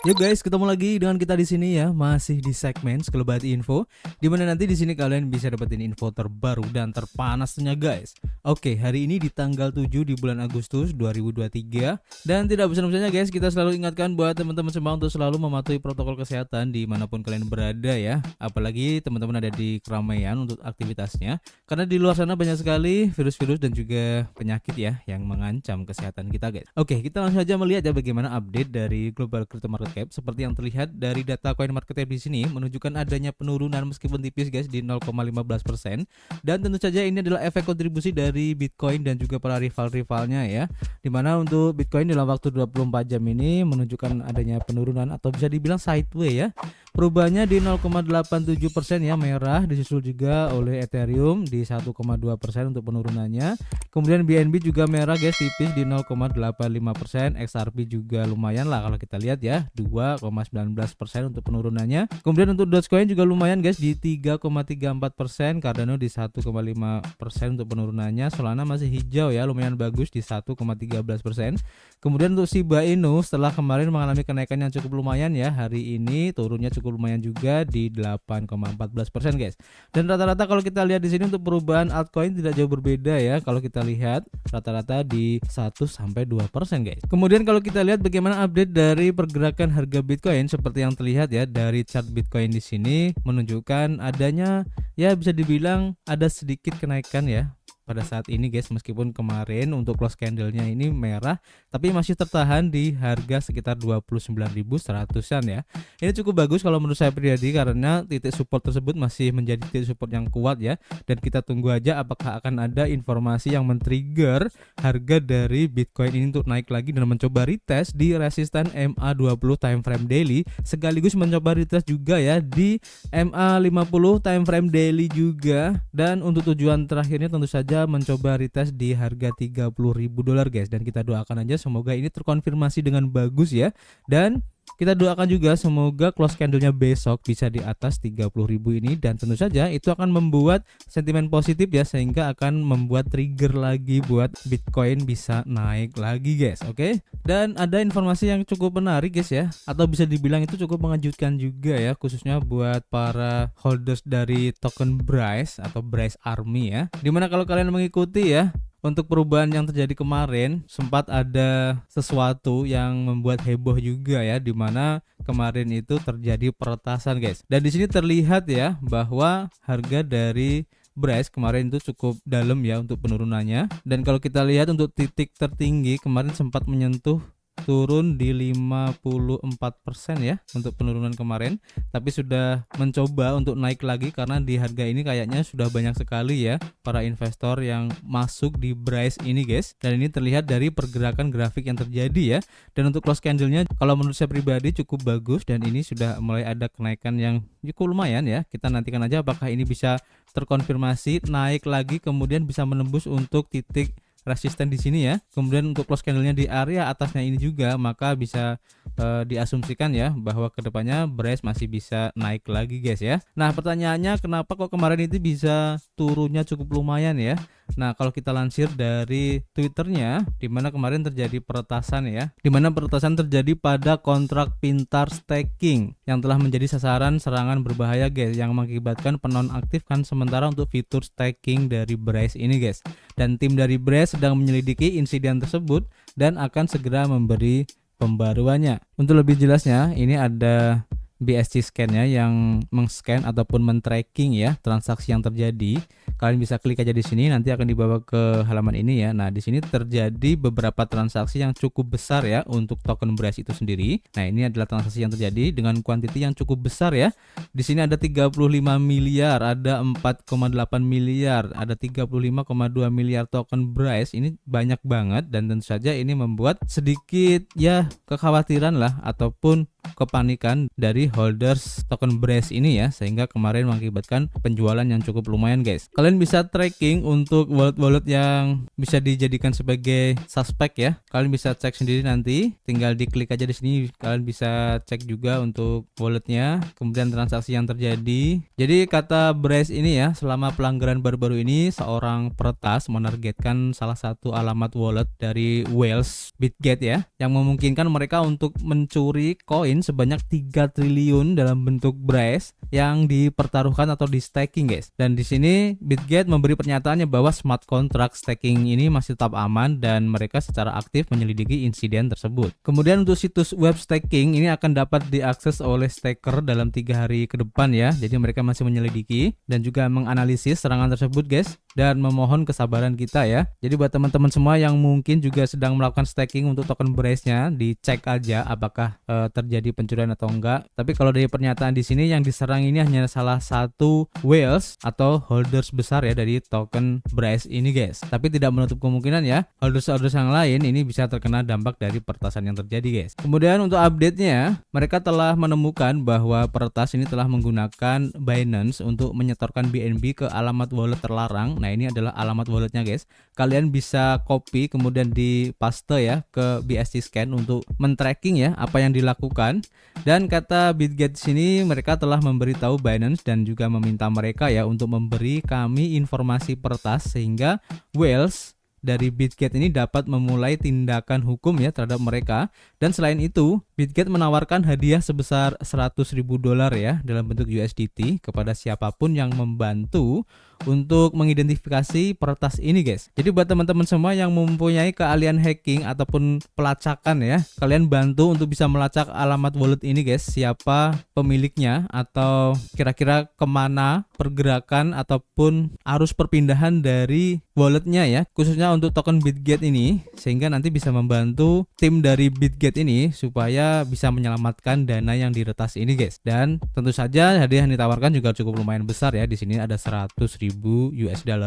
Yuk guys, ketemu lagi dengan kita di sini ya, masih di segmen Skelebati Info, di mana nanti di sini kalian bisa dapetin info terbaru dan terpanasnya guys. Oke, hari ini di tanggal 7 di bulan Agustus 2023, dan tidak bosan-bosannya guys, kita selalu ingatkan buat teman-teman semua untuk selalu mematuhi protokol kesehatan dimanapun kalian berada ya. Apalagi teman-teman ada di keramaian untuk aktivitasnya, karena di luar sana banyak sekali virus-virus dan juga penyakit ya yang mengancam kesehatan kita guys. Oke, kita langsung saja melihat ya bagaimana update dari global crypto market cap. Seperti yang terlihat dari data coin market cap di sini menunjukkan adanya penurunan meskipun tipis guys di 0,15%, dan tentu saja ini adalah efek kontribusi dari Bitcoin dan juga para rival-rivalnya ya. Dimana untuk Bitcoin dalam waktu 24 jam ini menunjukkan adanya penurunan atau bisa dibilang sideways ya. Perubahannya di 0,87% ya, merah, disusul juga oleh Ethereum di 1,2% untuk penurunannya. Kemudian BNB juga merah guys, tipis di 0,85%. XRP juga lumayan lah kalau kita lihat ya, 2,19% untuk penurunannya. Kemudian untuk Dogecoin juga lumayan guys di 3,34%. Cardano di 1,5% untuk penurunannya. Solana masih hijau ya, lumayan bagus di 1,13%. Kemudian untuk Shiba Inu setelah kemarin mengalami kenaikan yang cukup lumayan ya, hari ini turunnya cukup lumayan juga di 8,14% guys. Dan rata-rata kalau kita lihat di sini untuk perubahan altcoin tidak jauh berbeda ya. Kalau kita lihat rata-rata di 1-2% guys. Kemudian kalau kita lihat bagaimana update dari pergerakan harga Bitcoin, seperti yang terlihat ya dari chart Bitcoin di sini menunjukkan adanya ya bisa dibilang ada sedikit kenaikan ya pada saat ini guys, meskipun kemarin untuk close candle-nya ini merah tapi masih tertahan di harga sekitar 29.100-an ya. Ini cukup bagus kalau menurut saya pribadi karena titik support tersebut masih menjadi titik support yang kuat ya, dan kita tunggu aja apakah akan ada informasi yang men-trigger harga dari Bitcoin ini untuk naik lagi dan mencoba retest di resisten MA20 time frame daily, sekaligus mencoba retest juga ya di MA50 time frame daily juga. Dan untuk tujuan terakhirnya tentu saja mencoba retest di harga $30.000 guys, dan kita doakan aja semoga ini terkonfirmasi dengan bagus ya, dan kita doakan juga semoga close candle-nya besok bisa di atas 30.000 ini, dan tentu saja itu akan membuat sentimen positif ya, sehingga akan membuat trigger lagi buat Bitcoin bisa naik lagi guys. Oke. Dan ada informasi yang cukup menarik guys ya, atau bisa dibilang itu cukup mengejutkan juga ya, khususnya buat para holders dari token Bryce atau Bryce Army ya. Dimana kalau kalian mengikuti ya, untuk perubahan yang terjadi kemarin sempat ada sesuatu yang membuat heboh juga ya, dimana kemarin itu terjadi peretasan guys. Dan di sini terlihat ya bahwa harga dari Bryce kemarin itu cukup dalam ya untuk penurunannya. Dan kalau kita lihat untuk titik tertinggi kemarin sempat menyentuh turun di 54% ya untuk penurunan kemarin, tapi sudah mencoba untuk naik lagi karena di harga ini kayaknya sudah banyak sekali ya para investor yang masuk di Bryce ini guys. Dan ini terlihat dari pergerakan grafik yang terjadi ya. Dan untuk close candle-nya kalau menurut saya pribadi cukup bagus, dan ini sudah mulai ada kenaikan yang cukup lumayan ya. Kita nantikan aja apakah ini bisa terkonfirmasi naik lagi kemudian bisa menembus untuk titik resisten di sini ya. Kemudian untuk close candle-nya di area atasnya ini juga, maka bisa diasumsikan ya bahwa kedepannya Bryce masih bisa naik lagi guys ya. Nah pertanyaannya, kenapa kok kemarin itu bisa turunnya cukup lumayan ya? Nah kalau kita lansir dari Twitternya, dimana kemarin terjadi peretasan ya, dimana peretasan terjadi pada kontrak pintar staking yang telah menjadi sasaran serangan berbahaya guys, yang mengakibatkan penonaktifkan sementara untuk fitur staking dari Bryce ini guys. Dan tim dari Bryce sedang menyelidiki insiden tersebut dan akan segera memberi pembaruannya. Untuk lebih jelasnya, ini ada BSC scan-nya yang meng-scan ataupun men-tracking ya transaksi yang terjadi. Kalian bisa klik aja di sini, nanti akan dibawa ke halaman ini ya. Nah, di sini terjadi beberapa transaksi yang cukup besar ya untuk token Bryce itu sendiri. Nah, ini adalah transaksi yang terjadi dengan kuantiti yang cukup besar ya. Di sini ada 35 miliar, ada 4,8 miliar, ada 35,2 miliar token Bryce. Ini banyak banget, dan tentu saja ini membuat sedikit ya kekhawatiran lah ataupun kepanikan dari holders token Bryce ini ya, sehingga kemarin mengakibatkan penjualan yang cukup lumayan guys. Kalau kalian bisa tracking untuk wallet-wallet yang bisa dijadikan sebagai suspek ya. Kalian bisa cek sendiri nanti, tinggal diklik aja di sini. Kalian bisa cek juga untuk walletnya, kemudian transaksi yang terjadi. Jadi kata Bryce ini ya, selama pelanggaran baru-baru ini seorang peretas menargetkan salah satu alamat wallet dari Wales Bitget ya, yang memungkinkan mereka untuk mencuri koin sebanyak 3 triliun dalam bentuk Bryce yang dipertaruhkan atau di staking guys. Dan di sini Bitget memberi pernyataannya bahwa smart contract staking ini masih tetap aman dan mereka secara aktif menyelidiki insiden tersebut. Kemudian untuk situs web staking ini akan dapat diakses oleh staker dalam 3 hari ke depan ya. Jadi mereka masih menyelidiki dan juga menganalisis serangan tersebut guys, dan memohon kesabaran kita ya. Jadi buat teman-teman semua yang mungkin juga sedang melakukan staking untuk token Bryce-nya, dicek aja apakah terjadi pencurian atau enggak. Tapi kalau dari pernyataan di sini yang diserang ini hanya salah satu whales atau holders besar ya dari token Bryce ini guys. Tapi tidak menutup kemungkinan ya holders yang lain ini bisa terkena dampak dari peretasan yang terjadi guys. Kemudian untuk update-nya, mereka telah menemukan bahwa peretas ini telah menggunakan Binance untuk menyetorkan BNB ke alamat wallet terlarang. Nah ini adalah alamat walletnya guys. Kalian bisa copy kemudian dipaste ya ke BSC Scan untuk men-tracking ya apa yang dilakukan. Dan kata Bitget sini, mereka telah memberitahu Binance dan juga meminta mereka ya untuk memberi kami informasi peretas sehingga Wales dari Bitget ini dapat memulai tindakan hukum ya terhadap mereka. Dan selain itu, Bitget menawarkan hadiah sebesar $100.000 ya dalam bentuk USDT kepada siapapun yang membantu untuk mengidentifikasi peretas ini guys. Jadi buat teman-teman semua yang mempunyai keahlian hacking ataupun pelacakan ya, kalian bantu untuk bisa melacak alamat wallet ini guys, siapa pemiliknya atau kira-kira kemana pergerakan ataupun arus perpindahan dari walletnya ya, khususnya untuk token Bitget ini, sehingga nanti bisa membantu tim dari Bitget ini supaya bisa menyelamatkan dana yang diretas ini guys. Dan tentu saja hadiah yang ditawarkan juga cukup lumayan besar ya. Di sini ada $100.000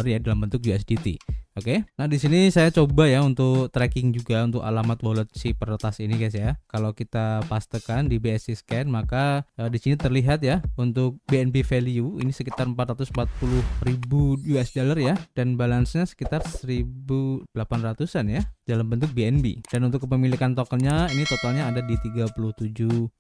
ya dalam bentuk USDT. Oke. Nah, di sini saya coba ya untuk tracking juga untuk alamat wallet si peretas ini guys ya. Kalau kita pastekan di BSC Scan, maka di sini terlihat ya untuk BNB value ini sekitar $440.000 ya, dan balance-nya sekitar 1.800-an ya dalam bentuk BNB. Dan untuk kepemilikan tokennya ini totalnya ada di $37.000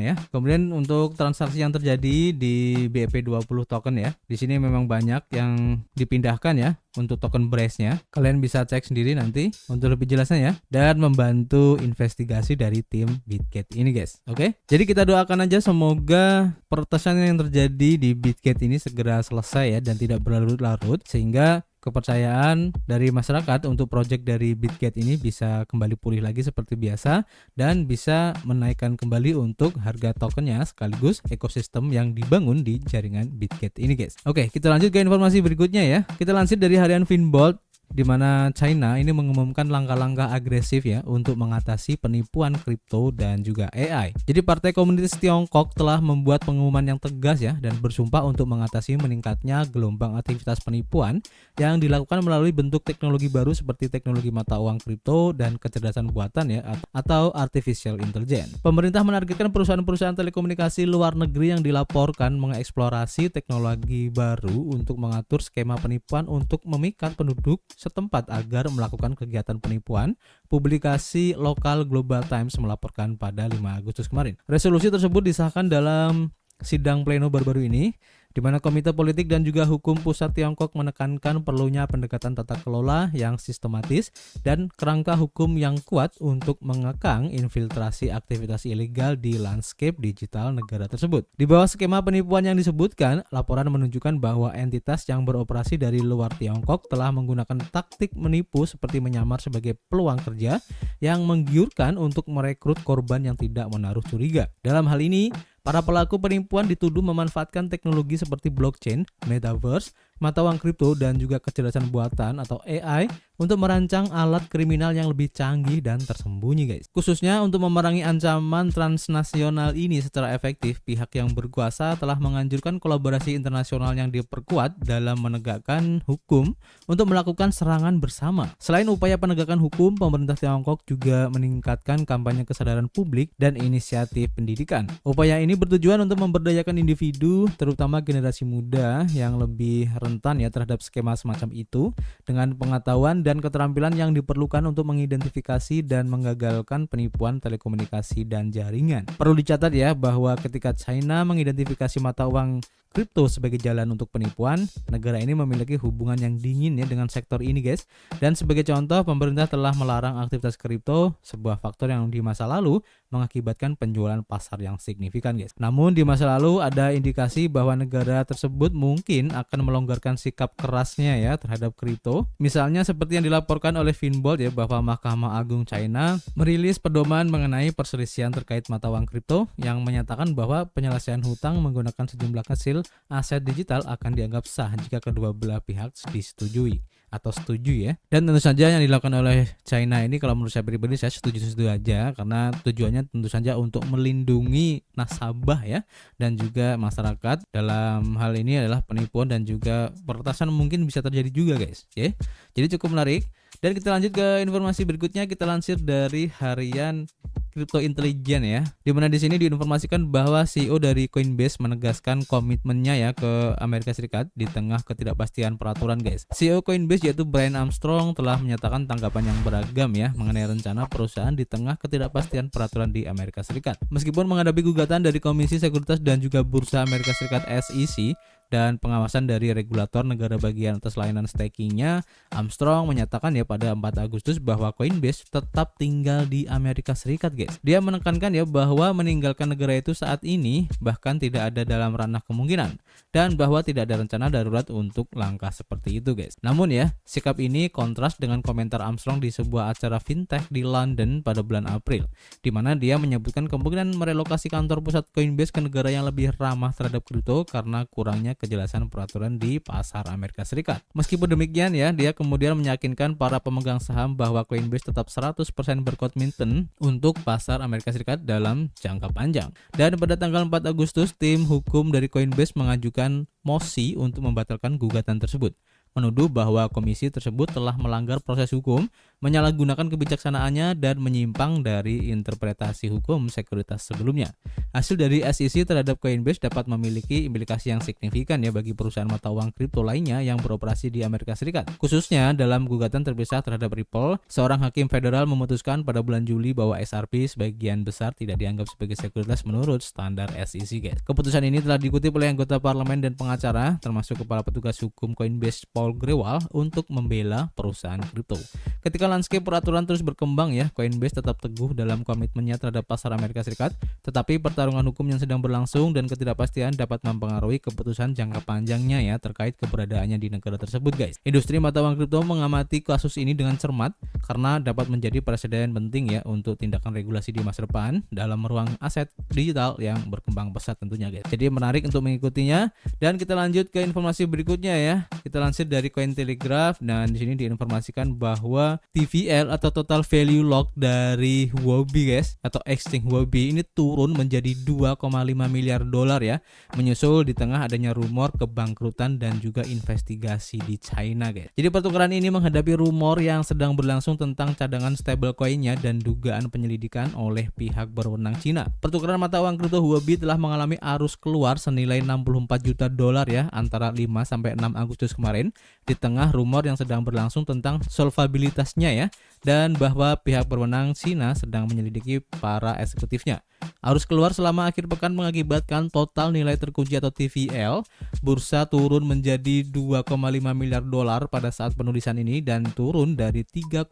ya. Kemudian untuk transaksi yang terjadi di BEP20 token ya, di sini memang banyak yang dipindahkan ya untuk token Bryce-nya. Kalian bisa cek sendiri nanti untuk lebih jelasnya ya, dan membantu investigasi dari tim Bitget ini guys. Oke, jadi kita doakan aja semoga peretasan yang terjadi di Bitget ini segera selesai ya dan tidak berlarut-larut, sehingga kepercayaan dari masyarakat untuk project dari Bitget ini bisa kembali pulih lagi seperti biasa dan bisa menaikkan kembali untuk harga tokennya sekaligus ekosistem yang dibangun di jaringan Bitget ini guys. Oke, kita lanjut ke informasi berikutnya ya. Kita lansir dari harian Finbolt, di mana China ini mengumumkan langkah-langkah agresif ya untuk mengatasi penipuan kripto dan juga AI. Jadi Partai Komunis Tiongkok telah membuat pengumuman yang tegas ya dan bersumpah untuk mengatasi meningkatnya gelombang aktivitas penipuan yang dilakukan melalui bentuk teknologi baru seperti teknologi mata uang kripto dan kecerdasan buatan ya atau artificial intelligence. Pemerintah menargetkan perusahaan-perusahaan telekomunikasi luar negeri yang dilaporkan mengeksplorasi teknologi baru untuk mengatur skema penipuan untuk memikat penduduk setempat agar melakukan kegiatan penipuan. Publikasi lokal Global Times melaporkan pada 5 Agustus kemarin. Resolusi tersebut disahkan dalam sidang pleno baru-baru ini, di mana Komite Politik dan juga Hukum Pusat Tiongkok menekankan perlunya pendekatan tata kelola yang sistematis dan kerangka hukum yang kuat untuk mengekang infiltrasi aktivitas ilegal di landscape digital negara tersebut. Di bawah skema penipuan yang disebutkan, laporan menunjukkan bahwa entitas yang beroperasi dari luar Tiongkok telah menggunakan taktik menipu seperti menyamar sebagai peluang kerja yang menggiurkan untuk merekrut korban yang tidak menaruh curiga. Dalam hal ini, para pelaku penipuan dituduh memanfaatkan teknologi seperti blockchain, metaverse, mata uang kripto, dan juga kecerdasan buatan atau AI untuk merancang alat kriminal yang lebih canggih dan tersembunyi guys. Khususnya untuk memerangi ancaman transnasional ini secara efektif, pihak yang berkuasa telah menganjurkan kolaborasi internasional yang diperkuat dalam menegakkan hukum untuk melakukan serangan bersama. Selain upaya penegakan hukum, pemerintah Tiongkok juga meningkatkan kampanye kesadaran publik dan inisiatif pendidikan. Upaya ini bertujuan untuk memberdayakan individu, terutama generasi muda yang lebih rentan ya terhadap skema semacam itu dengan pengetahuan dan keterampilan yang diperlukan untuk mengidentifikasi dan menggagalkan penipuan telekomunikasi dan jaringan. Perlu dicatat ya bahwa ketika China mengidentifikasi mata uang kripto sebagai jalan untuk penipuan, negara ini memiliki hubungan yang dingin ya dengan sektor ini guys. Dan sebagai contoh, pemerintah telah melarang aktivitas kripto, sebuah faktor yang di masa lalu mengakibatkan penjualan pasar yang signifikan guys. Namun di masa lalu ada indikasi bahwa negara tersebut mungkin akan melonggarkan sikap kerasnya ya terhadap kripto. Misalnya seperti yang dilaporkan oleh Finbold ya bahwa Mahkamah Agung China merilis pedoman mengenai perselisihan terkait mata uang kripto yang menyatakan bahwa penyelesaian hutang menggunakan sejumlah hasil aset digital akan dianggap sah jika kedua belah pihak disetujui atau setuju ya. Dan tentu saja yang dilakukan oleh China ini kalau menurut saya pribadi saya setuju aja karena tujuannya tentu saja untuk melindungi nasabah ya dan juga masyarakat. Dalam hal ini adalah penipuan dan juga peretasan mungkin bisa terjadi juga guys ya. Jadi cukup menarik. Dan kita lanjut ke informasi berikutnya, kita lansir dari harian Crypto Intelligence ya. Dimana di sini diinformasikan bahwa CEO dari Coinbase menegaskan komitmennya ya ke Amerika Serikat di tengah ketidakpastian peraturan guys. CEO Coinbase yaitu Brian Armstrong telah menyatakan tanggapan yang beragam ya mengenai rencana perusahaan di tengah ketidakpastian peraturan di Amerika Serikat. Meskipun menghadapi gugatan dari Komisi Sekuritas dan juga Bursa Amerika Serikat SEC dan pengawasan dari regulator negara bagian atas layanan stakingnya, Armstrong menyatakan ya pada 4 Agustus bahwa Coinbase tetap tinggal di Amerika Serikat guys. Dia menekankan ya bahwa meninggalkan negara itu saat ini bahkan tidak ada dalam ranah kemungkinan dan bahwa tidak ada rencana darurat untuk langkah seperti itu guys. Namun ya, sikap ini kontras dengan komentar Armstrong di sebuah acara fintech di London pada bulan April, di mana dia menyebutkan kemungkinan merelokasi kantor pusat Coinbase ke negara yang lebih ramah terhadap kripto karena kurangnya kejelasan peraturan di pasar Amerika Serikat. Meskipun demikian ya, dia kemudian meyakinkan para pemegang saham bahwa Coinbase tetap 100% berkomitmen untuk pasar Amerika Serikat dalam jangka panjang. Dan pada tanggal 4 Agustus, tim hukum dari Coinbase mengajukan mosi untuk membatalkan gugatan tersebut, menuduh bahwa komisi tersebut telah melanggar proses hukum, menyalahgunakan kebijaksanaannya dan menyimpang dari interpretasi hukum sekuritas sebelumnya. Hasil dari SEC terhadap Coinbase dapat memiliki implikasi yang signifikan ya bagi perusahaan mata uang kripto lainnya yang beroperasi di Amerika Serikat. Khususnya dalam gugatan terpisah terhadap Ripple, seorang hakim federal memutuskan pada bulan Juli bahwa XRP sebagian besar tidak dianggap sebagai sekuritas menurut standar SEC guys. Keputusan ini telah dikutip oleh anggota parlemen dan pengacara termasuk kepala petugas hukum Coinbase Paul Grewal untuk membela perusahaan kripto. Ketika landscape peraturan terus berkembang ya, Coinbase tetap teguh dalam komitmennya terhadap pasar Amerika Serikat, tetapi pertarungan hukum yang sedang berlangsung dan ketidakpastian dapat mempengaruhi keputusan jangka panjangnya ya terkait keberadaannya di negara tersebut guys. Industri mata uang kripto mengamati kasus ini dengan cermat karena dapat menjadi presiden penting ya untuk tindakan regulasi di masa depan dalam ruang aset digital yang berkembang pesat tentunya guys. Jadi menarik untuk mengikutinya dan kita lanjut ke informasi berikutnya ya. Kita lansir dari Cointelegraph dan di sini diinformasikan bahwa TVL atau total value lock dari Huobi guys atau exchange Huobi ini turun menjadi 2,5 miliar dolar ya, menyusul di tengah adanya rumor kebangkrutan dan juga investigasi di China guys. Jadi pertukaran ini menghadapi rumor yang sedang berlangsung tentang cadangan stablecoin-nya dan dugaan penyelidikan oleh pihak berwenang Cina. Pertukaran mata uang kripto Huobi telah mengalami arus keluar senilai 64 juta dolar ya antara 5 sampai 6 Agustus kemarin di tengah rumor yang sedang berlangsung tentang solvabilitasnya ya dan bahwa pihak berwenang Cina sedang menyelidiki para eksekutifnya. Arus keluar selama akhir pekan mengakibatkan total nilai terkunci atau TVL bursa turun menjadi 2,5 miliar dolar pada saat penulisan ini dan turun dari 3,09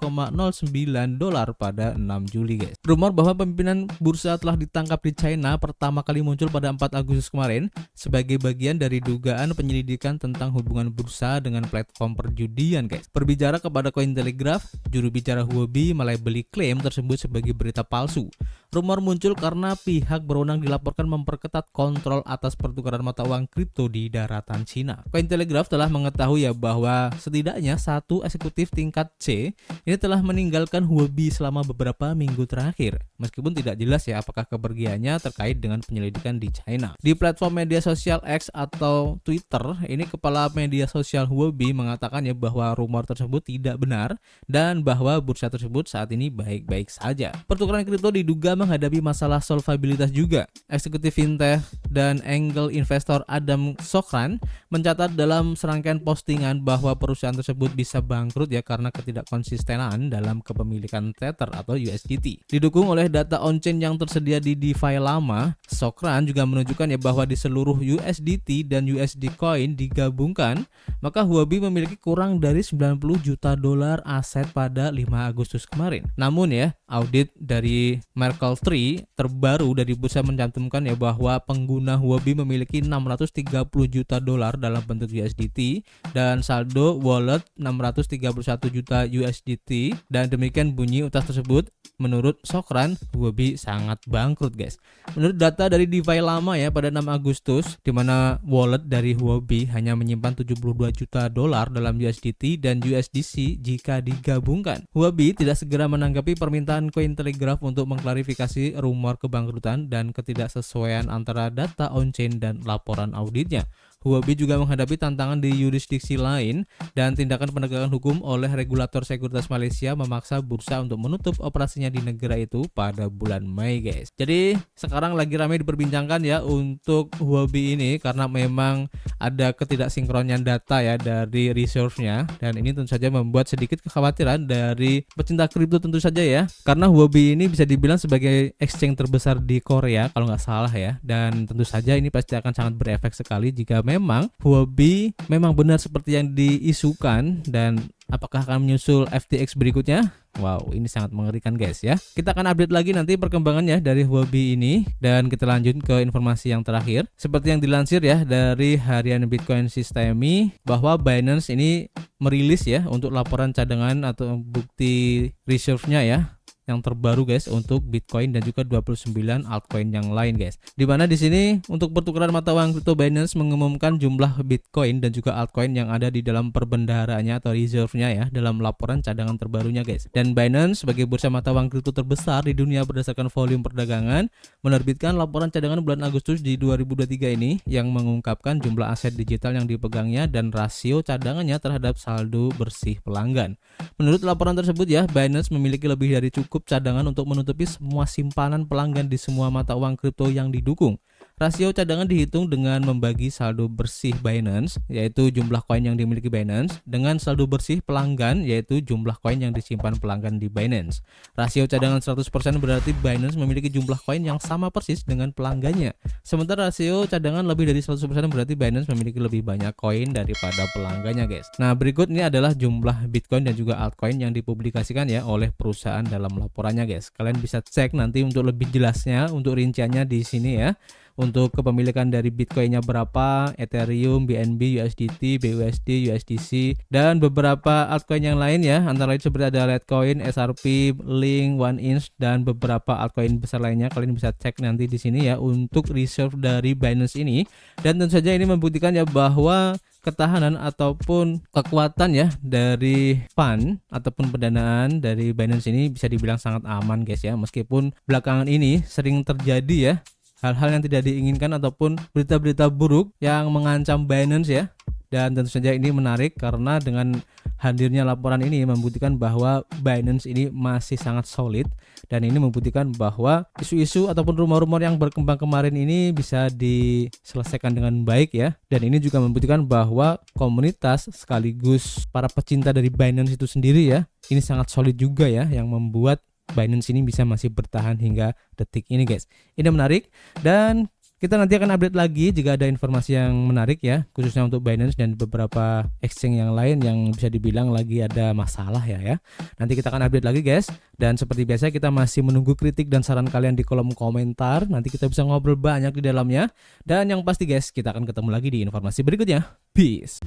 dolar pada 6 Juli guys. Rumor bahwa pimpinan bursa telah ditangkap di China pertama kali muncul pada 4 Agustus kemarin sebagai bagian dari dugaan penyelidikan tentang hubungan bursa dengan platform perjudian guys. Berbicara kepada Cointelegraph, juru bicara Huobi melabeli klaim tersebut sebagai berita palsu. Rumor muncul karena pihak berwenang dilaporkan memperketat kontrol atas pertukaran mata uang kripto di daratan Cina. Cointelegraph telah mengetahui ya bahwa setidaknya satu eksekutif tingkat C ini telah meninggalkan Huobi selama beberapa minggu terakhir. Meskipun tidak jelas ya apakah kepergiannya terkait dengan penyelidikan di China. Di platform media sosial X atau Twitter, ini kepala media sosial Huobi mengatakan ya bahwa rumor tersebut tidak benar dan bahwa bursa tersebut saat ini baik-baik saja. Pertukaran kripto diduga menghadapi masalah solvabilitas juga. Eksekutif fintech dan angel investor Adam Shokran mencatat dalam serangkaian postingan bahwa perusahaan tersebut bisa bangkrut ya karena ketidakkonsistenan dalam kepemilikan Tether atau USDT. Didukung oleh data on-chain yang tersedia di DeFi lama, Shokran juga menunjukkan ya bahwa di seluruh USDT dan USD Coin digabungkan, maka Huobi memiliki kurang dari 90 juta dolar aset pada 5 Agustus kemarin. Namun ya, audit dari Merkle Tree terbaru dari bursa mencantumkan ya bahwa pengguna Huobi memiliki 630 juta dolar dalam bentuk USDT dan saldo wallet 631 juta USDT, dan demikian bunyi utas tersebut. Menurut Shokran, Huobi sangat bangkrut guys. Menurut data dari DeFi lama ya pada 6 Agustus, di mana wallet dari Huobi hanya menyimpan 72 juta dolar dalam USDT dan USDC jika digabungkan. Huobi tidak segera menanggapi permintaan Cointelegraph untuk mengklarifikasi rumor kebangkrutan dan ketidaksesuaian antara data on-chain dan laporan auditnya. Huobi juga menghadapi tantangan di yurisdiksi lain dan tindakan penegakan hukum oleh regulator sekuritas Malaysia memaksa bursa untuk menutup operasinya di negara itu pada bulan Mei guys. Jadi sekarang lagi ramai diperbincangkan ya untuk Huobi ini karena memang ada ketidaksinkronnya data ya dari reserve-nya, dan ini tentu saja membuat sedikit kekhawatiran dari pecinta kripto tentu saja ya, karena Huobi ini bisa dibilang sebagai exchange terbesar di Korea kalau nggak salah ya, dan tentu saja ini pasti akan sangat berefek sekali jika memang Huobi memang benar seperti yang diisukan. Dan apakah akan menyusul FTX berikutnya? Wow, ini sangat mengerikan guys ya. Kita akan update lagi nanti perkembangannya dari Huobi ini, dan kita lanjut ke informasi yang terakhir. Seperti yang dilansir ya dari harian Bitcoin Systemi bahwa Binance ini merilis ya untuk laporan cadangan atau bukti reserve-nya ya yang terbaru guys untuk Bitcoin dan juga 29 altcoin yang lain guys. Dimana di sini untuk pertukaran mata uang kripto, Binance mengumumkan jumlah Bitcoin dan juga altcoin yang ada di dalam perbendaharaannya atau reserve-nya ya dalam laporan cadangan terbarunya guys. Dan Binance sebagai bursa mata uang kripto terbesar di dunia berdasarkan volume perdagangan menerbitkan laporan cadangan bulan Agustus di 2023 ini yang mengungkapkan jumlah aset digital yang dipegangnya dan rasio cadangannya terhadap saldo bersih pelanggan. Menurut laporan tersebut ya, Binance memiliki lebih dari cukup cadangan untuk menutupi semua simpanan pelanggan di semua mata uang kripto yang didukung. Rasio cadangan dihitung dengan membagi saldo bersih Binance, yaitu jumlah koin yang dimiliki Binance, dengan saldo bersih pelanggan, yaitu jumlah koin yang disimpan pelanggan di Binance. Rasio cadangan 100% berarti Binance memiliki jumlah koin yang sama persis dengan pelanggannya. Sementara rasio cadangan lebih dari 100% berarti Binance memiliki lebih banyak koin daripada pelanggannya guys. Nah, berikut ini adalah jumlah Bitcoin dan juga altcoin yang dipublikasikan ya oleh perusahaan dalam laporannya guys. Kalian bisa cek nanti untuk lebih jelasnya, untuk rinciannya di sini ya. Untuk kepemilikan dari Bitcoinnya berapa, Ethereum, BNB, USDT, BUSD, USDC, dan beberapa altcoin yang lain ya, antara lain seperti ada Litecoin, SRP, Link, OneInch, dan beberapa altcoin besar lainnya. Kalian bisa cek nanti di sini ya untuk reserve dari Binance ini. Dan tentu saja ini membuktikan ya bahwa ketahanan ataupun kekuatan ya dari fund ataupun pendanaan dari Binance ini bisa dibilang sangat aman guys ya, meskipun belakangan ini sering terjadi ya hal-hal yang tidak diinginkan ataupun berita-berita buruk yang mengancam Binance ya. Dan tentu saja ini menarik karena dengan hadirnya laporan ini membuktikan bahwa Binance ini masih sangat solid, dan ini membuktikan bahwa isu-isu ataupun rumor-rumor yang berkembang kemarin ini bisa diselesaikan dengan baik ya. Dan ini juga membuktikan bahwa komunitas sekaligus para pecinta dari Binance itu sendiri ya, ini sangat solid juga ya, yang membuat Binance ini bisa masih bertahan hingga detik ini guys. Ini menarik, dan kita nanti akan update lagi jika ada informasi yang menarik ya, khususnya untuk Binance dan beberapa exchange yang lain yang bisa dibilang lagi ada masalah ya. Nanti kita akan update lagi guys, dan seperti biasa kita masih menunggu kritik dan saran kalian di kolom komentar. Nanti kita bisa ngobrol banyak di dalamnya, dan yang pasti guys, kita akan ketemu lagi di informasi berikutnya. Peace.